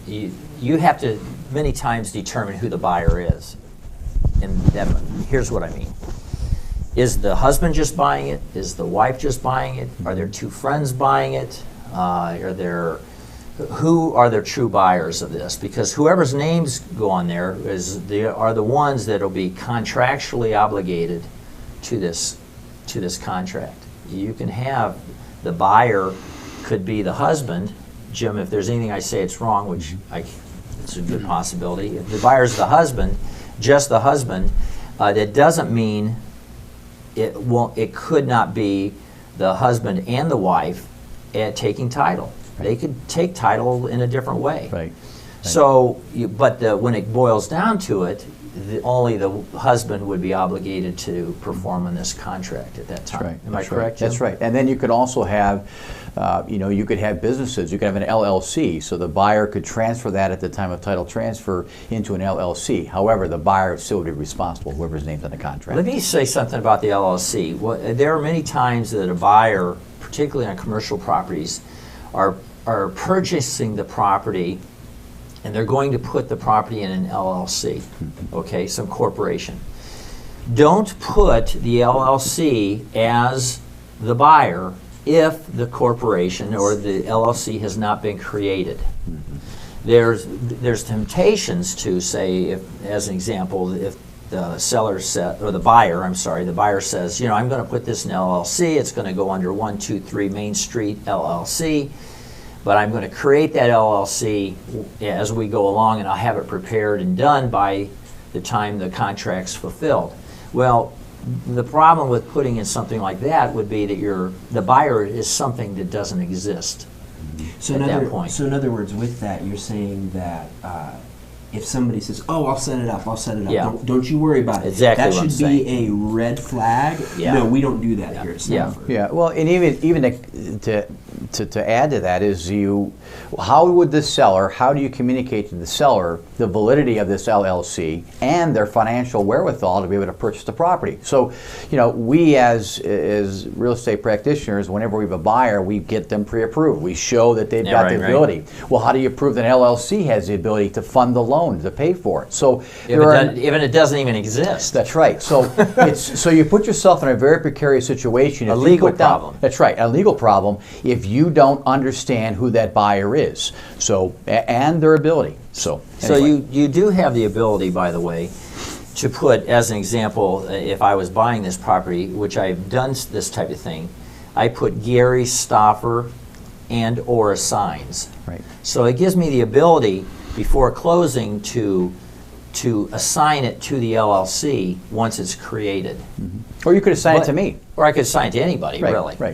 you have to many times determine who the buyer is. And here's what I mean. Is the husband just buying it? Is the wife just buying it? Are there two friends buying it? Who are their true buyers of this? Because whoever's names go on there are the ones that will be contractually obligated to this contract. You can have the buyer could be the husband. Jim, if there's anything I say it's wrong, which it's a good possibility. If the buyer's the husband, just the husband, that doesn't mean it could not be the husband and the wife taking title. Right. They could take title in a different way. Right. So, when it boils down to it, only the husband would be obligated to perform on this contract at that time. That's right. Am I correct, Jim? That's right. And then you could also have, you could have businesses. You could have an LLC, so the buyer could transfer that at the time of title transfer into an LLC. However, the buyer still would be responsible, whoever's named on the contract. Let me say something about the LLC. There are many times that a buyer, particularly on commercial properties, are purchasing the property and they're going to put the property in an LLC, okay, some corporation. Don't put the LLC as the buyer if the corporation or the LLC has not been created. There's temptations to say, if, as an example, if the seller said, or the buyer says, I'm going to put this in LLC, it's going to go under 123 Main Street LLC, but I'm going to create that LLC as we go along, and I'll have it prepared and done by the time the contract's fulfilled. Well, the problem with putting in something like that would be that the buyer is something that doesn't exist at that point. So in other words, with that, you're saying that if somebody says, "Oh, I'll set it up," Yeah. don't you worry about it. Exactly That what I'm should be a red flag. Yeah. No, we don't do that here at Stanford. Yeah, well, and even to add to that is how would the seller, how do you communicate to the seller the validity of this LLC and their financial wherewithal to be able to purchase the property? So, we as real estate practitioners, whenever we have a buyer, we get them pre-approved. We show that they've got the ability. Right. Well, how do you prove that an LLC has the ability to fund the loan, to pay for it? So even it doesn't even exist. That's right. So so you put yourself in a very precarious situation. A legal problem. That's right, a legal problem if you don't understand who that buyer is. So and their ability. So anyway. you do have the ability, by the way, to put, as an example, if I was buying this property, which I've done this type of thing, I put Gary Stauffer and or assigns. Right. So it gives me the ability before closing to assign it to the LLC once it's created. Or you could assign it to me. Or I could assign it to anybody, Right, really. right.